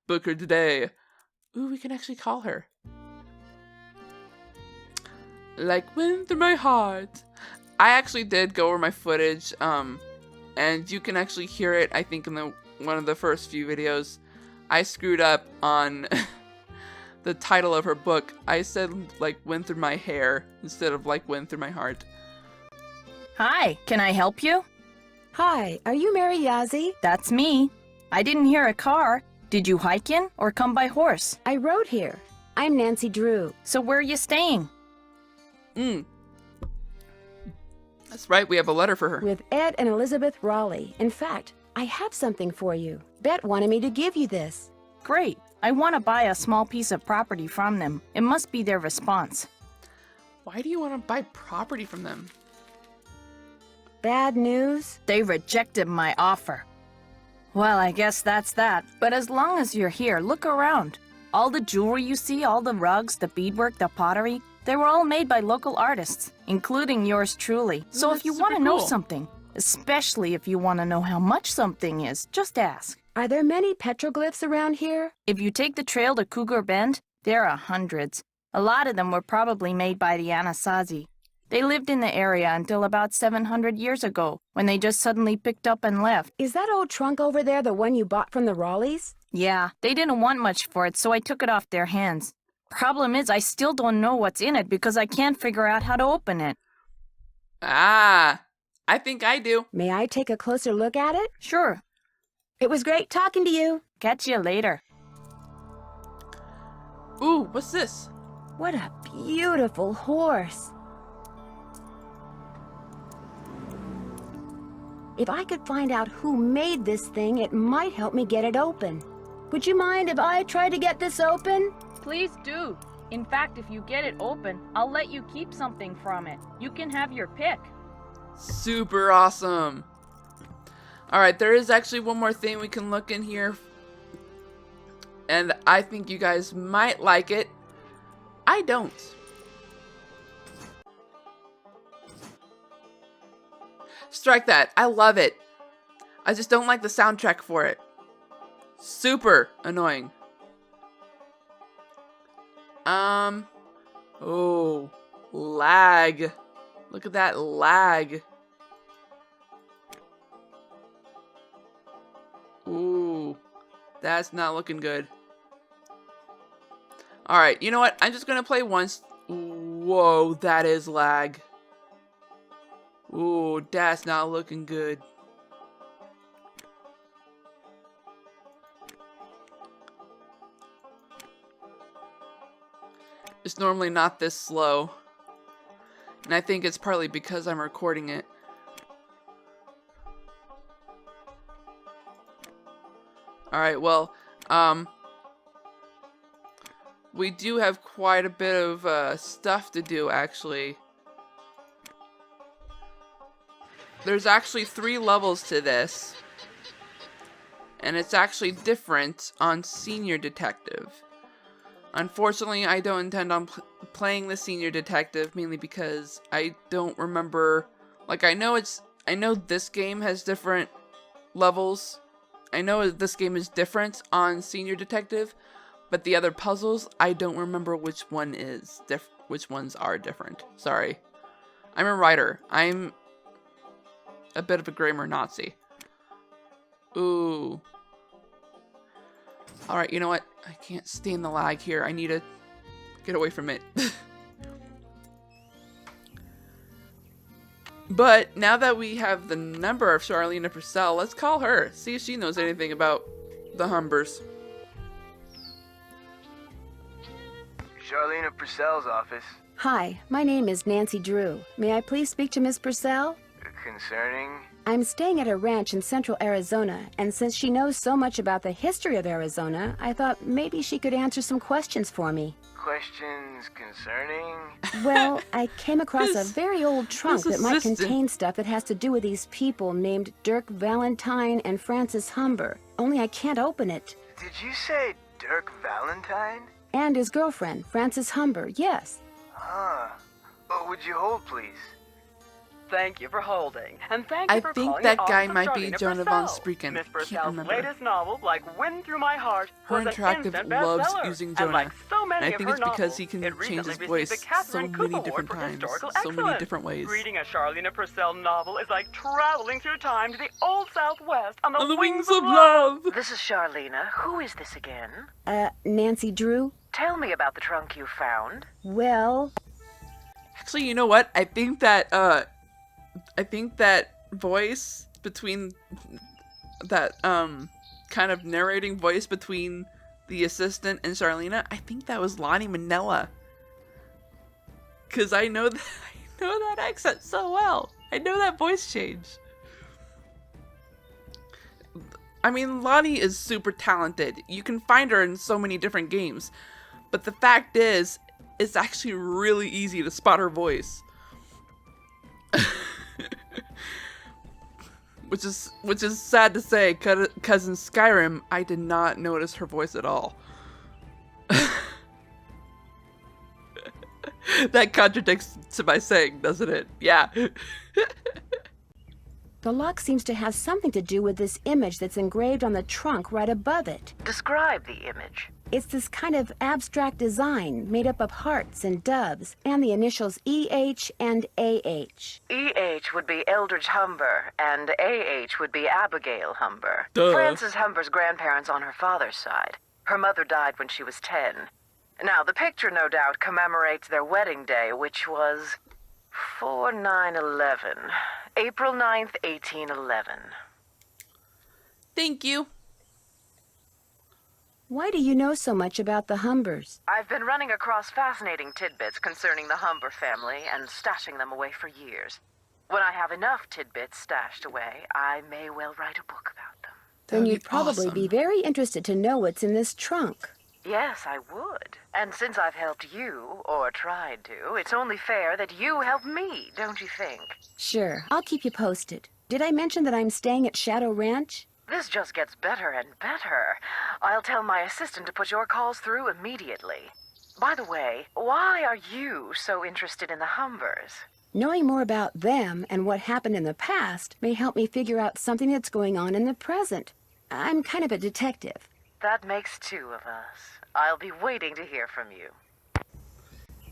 book her today. Ooh, we can actually call her. Like wind through my heart. I actually did go over my footage, and you can actually hear it, I think, in one of the first few videos. I screwed up on the title of her book. I said, like, wind through my hair instead of, like, wind through my heart. Hi, can I help you? Hi, are you Mary Yazzie? That's me. I didn't hear a car. Did you hike in or come by horse? I rode here. I'm Nancy Drew. So where are you staying? That's right, we have a letter for her. With Ed and Elizabeth Raleigh. In fact, I have something for you. Bet wanted me to give you this. Great. I want to buy a small piece of property from them. It must be their response. Why do you want to buy property from them? Bad news? They rejected my offer. Well, I guess that's that. But as long as you're here, look around. All the jewelry you see, all the rugs, the beadwork, the pottery, they were all made by local artists, including yours truly. So if you want to know something, especially if you want to know how much something is, just ask. Are there many petroglyphs around here? If you take the trail to Cougar Bend, there are hundreds. A lot of them were probably made by the Anasazi. They lived in the area until about 700 years ago, when they just suddenly picked up and left. Is that old trunk over there the one you bought from the Raleighs? Yeah, they didn't want much for it, so I took it off their hands. Problem is, I still don't know what's in it because I can't figure out how to open it. Ah, I think I do. May I take a closer look at it? Sure. It was great talking to you. Catch you later. Ooh, what's this? What a beautiful horse. If I could find out who made this thing, it might help me get it open. Would you mind if I try to get this open? Please do. In fact, if you get it open, I'll let you keep something from it. You can have your pick. Super awesome. Alright, there is actually one more thing we can look in here. And I think you guys might like it. I don't. Strike that. I love it. I just don't like the soundtrack for it. Super annoying. Oh, lag. Look at that lag. Ooh, that's not looking good. Alright, you know what? I'm just gonna play once. Whoa, that is lag. Ooh, that's not looking good. It's normally not this slow. And I think it's partly because I'm recording it. Alright, well, we do have quite a bit of stuff to do, actually. There's actually 3 levels to this. And it's actually different on Senior Detective. Unfortunately, I don't intend on playing the Senior Detective, mainly because I don't remember... Like, I know this game has different levels. I know this game is different on Senior Detective, but the other puzzles, I don't remember which one is which ones are different. Sorry. I'm a writer. I'm a bit of a grammar Nazi. Ooh. Alright, you know what? I can't stand the lag here. I need to get away from it. But now that we have the number of Charlena Purcell, let's call her. See if she knows anything about the Humbers. Charlena Purcell's office. Hi, my name is Nancy Drew. May I please speak to Miss Purcell? Concerning? I'm staying at a ranch in central Arizona, and since she knows so much about the history of Arizona, I thought maybe she could answer some questions for me. Questions concerning? Well, I came across a very old trunk that might contain stuff that has to do with these people named Dirk Valentine and Francis Humber. Only I can't open it. Did you say Dirk Valentine? And his girlfriend, Francis Humber, yes. Huh. Oh, would you hold, please? Thank you for holding, and thank you I for think calling that the guy office of might be Charlena Jonah von Purcell. Spreeken. Miss Can't Purcell's remember. latest novel, Like Wind Through My Heart, Her was an Interactive instant loves bestseller. using And Jonah. like so many And I of think her it's because novels, he can it change his recently voice received the Catherine so Coop many Award different for times, historical so many excellence. different ways. Reading a Charlena Purcell novel is like traveling through time to the Old Southwest on On the the wings of love. This is Charlena. Who is this again? Nancy Drew? Tell me about the trunk you found. Well, Actually, you know what? I think that voice between that kind of narrating voice between the assistant and Charlena, I think that was Lonnie Manella. Cause I know that accent so well. I know that voice change. I mean, Lonnie is super talented. You can find her in so many different games. But the fact is, it's actually really easy to spot her voice. Which is sad to say, cause in Skyrim, I did not notice her voice at all. That contradicts to my saying, doesn't it? Yeah. the lock seems to have something to do with this image that's engraved on the trunk right above it. Describe the image. It's this kind of abstract design made up of hearts and doves, and the initials EH and AH. EH would be Eldridge Humber, and AH would be Abigail Humber. Duh. Frances Humber's grandparents on her father's side. Her mother died when she was 10. Now, the picture no doubt commemorates their wedding day, which was 4/9/11. April 9th, 1811. Thank you. Why do you know so much about the Humbers? I've been running across fascinating tidbits concerning the Humber family and stashing them away for years. When I have enough tidbits stashed away, I may well write a book about them. Then That'd you'd be probably awesome. be very interested to know what's in this trunk. Yes, I would. And since I've helped you, or tried to, it's only fair that you help me, don't you think? Sure, I'll keep you posted. Did I mention that I'm staying at Shadow Ranch? This just gets better and better. I'll tell my assistant to put your calls through immediately. By the way, why are you so interested in the Humbers? Knowing more about them and what happened in the past may help me figure out something that's going on in the present. I'm kind of a detective. That makes two of us. I'll be waiting to hear from you.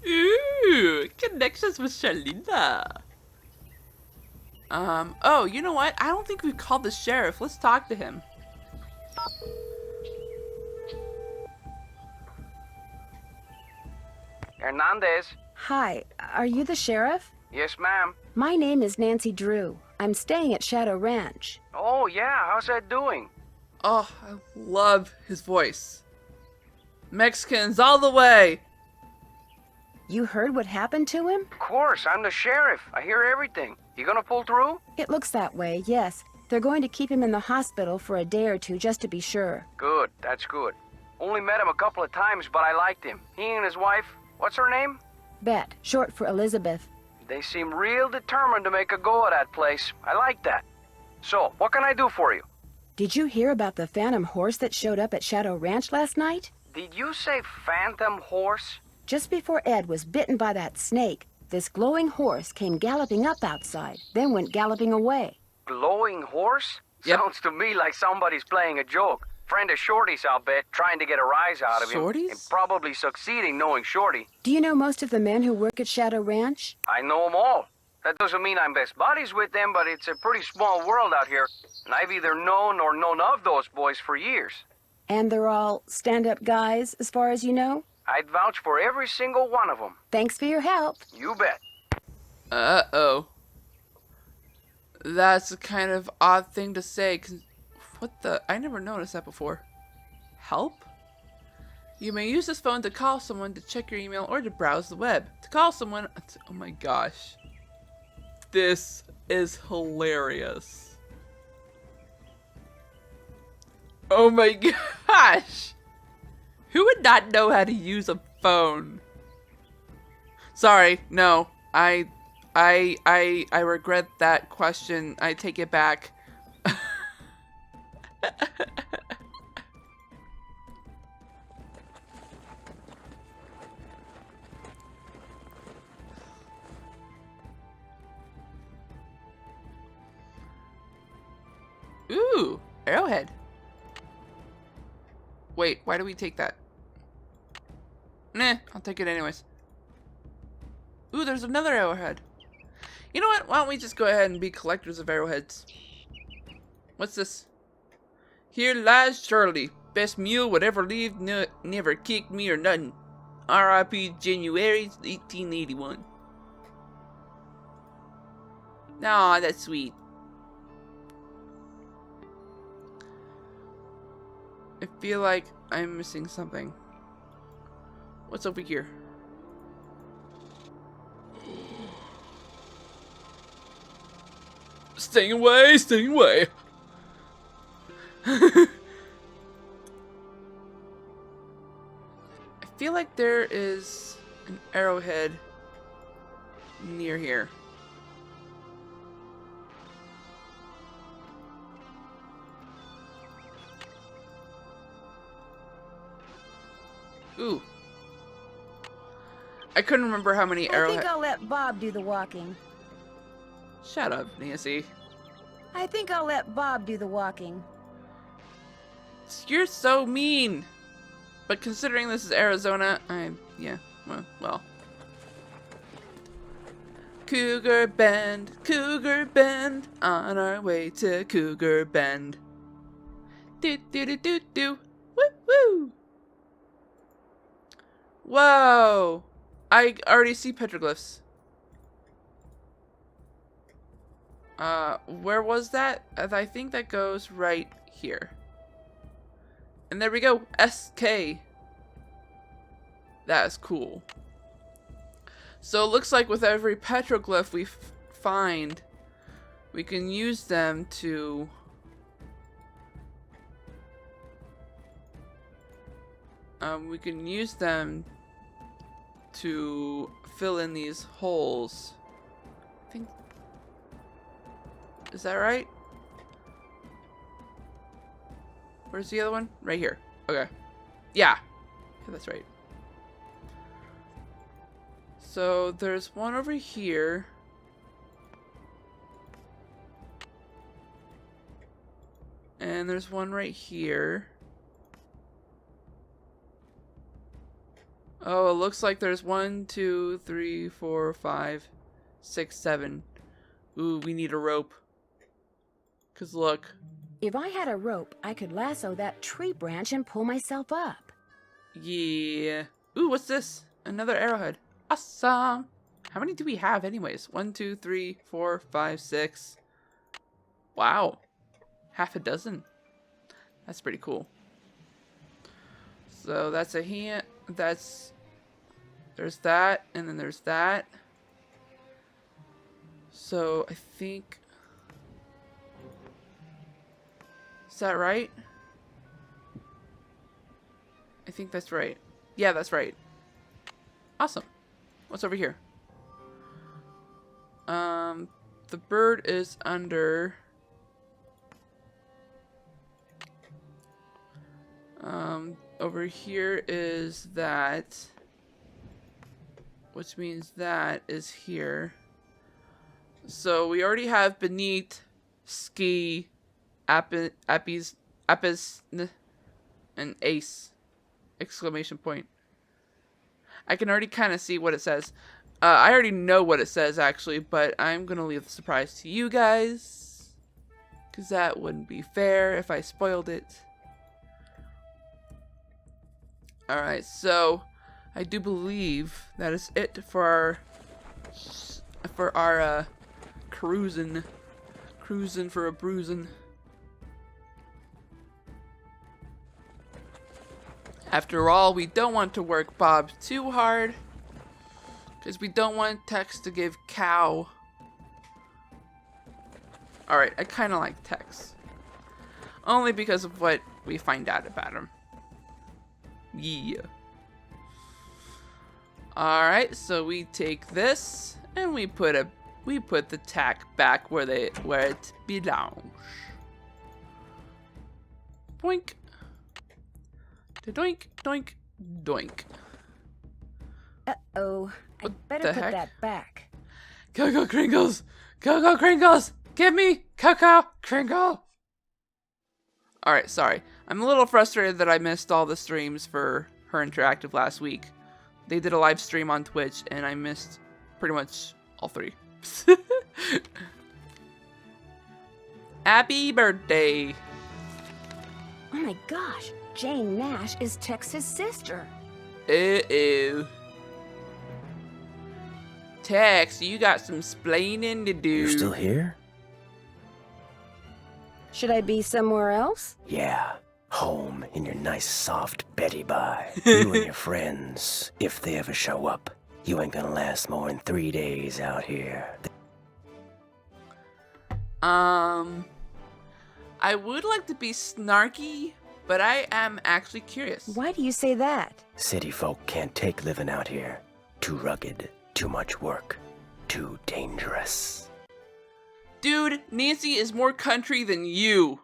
Ooh, connections with Charlena. Oh, you know what? I don't think we've called the sheriff. Let's talk to him. Hernandez. Hi, are you the sheriff? Yes, ma'am. My name is Nancy Drew. I'm staying at Shadow Ranch. Oh, yeah, how's that doing? Oh, I love his voice. Mexicans all the way. You heard what happened to him? Of course, I'm the sheriff. I hear everything. You gonna pull through? It looks that way, yes. They're going to keep him in the hospital for a day or two just to be sure. Good, that's good. Only met him a couple of times, but I liked him. He and his wife, what's her name? Bet, short for Elizabeth. They seem real determined to make a go of that place. I like that. So, what can I do for you? Did you hear about the phantom horse that showed up at Shadow Ranch last night? Did you say phantom horse? Just before Ed was bitten by that snake, this glowing horse came galloping up outside, then went galloping away. Glowing horse? Yep. Sounds to me like somebody's playing a joke. Friend of Shorty's, I'll bet, trying to get a rise out of him. Shorty's? And probably succeeding knowing Shorty. Do you know most of the men who work at Shadow Ranch? I know 'em all. That doesn't mean I'm best buddies with them, but it's a pretty small world out here. And I've either known or known of those boys for years. And they're all stand-up guys, as far as you know? I'd vouch for every single one of them. Thanks for your help. You bet. Uh-oh. That's a kind of odd thing to say, 'cause what the? I never noticed that before. Help? You may use this phone to call someone, to check your email, or to browse the web. To call someone... Oh my gosh. This is hilarious. Oh my gosh! Who would not know how to use a phone? Sorry, no. I regret that question. I take it back. Ooh, arrowhead. Wait, why do we take that? Nah, I'll take it anyways. Ooh, there's another arrowhead. You know what? Why don't we just go ahead and be collectors of arrowheads? What's this? Here lies Charlie. Best mule would ever live, never kicked me or nothing. R.I.P. January 1881. Aw, that's sweet. I feel like I'm missing something. What's over here? Staying away, staying away. I feel like there is an arrowhead near here. Ooh. I couldn't remember how many I arrowheads. think I'll let Bob do the walking. Shut up, Nancy. I think I'll let Bob do the walking. You're so mean. But considering this is Arizona, yeah, well. Cougar Bend, on our way to Cougar Bend. Do do do do do, woo woo. Whoa! I already see petroglyphs. Where was that? I think that goes right here. And there we go, SK. That is cool. So it looks like with every petroglyph we find, we can use them to fill in these holes. I think, is that right? Where's the other one? Right here. Okay. Yeah, that's right. So there's one over here. And there's one right here. Oh, it looks like there's 1, 2, 3, 4, 5, 6, 7. Ooh, we need a rope. 'Cause look. If I had a rope, I could lasso that tree branch and pull myself up. Yeah. Ooh, what's this? Another arrowhead. Awesome. How many do we have anyways? 1, 2, 3, 4, 5, 6. Wow. Half a dozen. That's pretty cool. So that's a hand. There's that, and then there's that. So I think, is that right? I think that's right. Yeah, that's right. Awesome. What's over here? The bird is under. Over here is that, which means that is here. So we already have beneath, ski, apis, and ace, exclamation point. I can already kind of see what it says. I already know what it says actually, but I'm gonna leave the surprise to you guys, because that wouldn't be fair if I spoiled it. Alright, so I do believe that is it for our cruising for a bruising. After all, we don't want to work Bob too hard, because we don't want Tex to give cow. Alright, I kind of like Tex. Only because of what we find out about him. Yeah. Alright, so we take this and we put the tack back where it belongs. Boink. Doink, doink, doink. Uh-oh. I better put that back. Cocoa Kringles! Cocoa Kringles! Give me Cocoa Kringle! Alright, sorry. I'm a little frustrated that I missed all the streams for Her Interactive last week. They did a live stream on Twitch, and I missed pretty much all 3. Happy birthday! Oh my gosh, Jane Nash is Tex's sister. Uh-oh. Tex, you got some splaining to do. You still here? Should I be somewhere else? Yeah. Home in your nice soft Betty bye. You and your friends, if they ever show up, you ain't gonna last more than 3 days out here. I would like to be snarky, but I am actually curious. Why do you say that? City folk can't take living out here. Too rugged, too much work, too dangerous. Dude, Nancy is more country than you.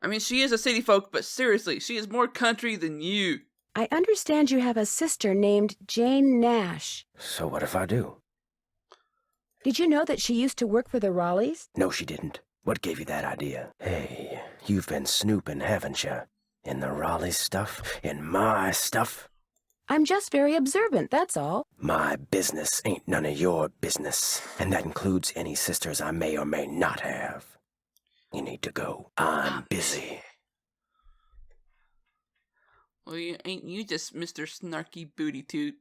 I mean, she is a city folk, but seriously, she is more country than you. I understand you have a sister named Jane Nash. So what if I do? Did you know that she used to work for the Raleighs? No, she didn't. What gave you that idea? Hey, you've been snooping, haven't you? In the Raleigh stuff? In my stuff? I'm just very observant, that's all. My business ain't none of your business, and that includes any sisters I may or may not have. You need to go. I'm busy. Well, ain't you just Mr. Snarky Booty Toot?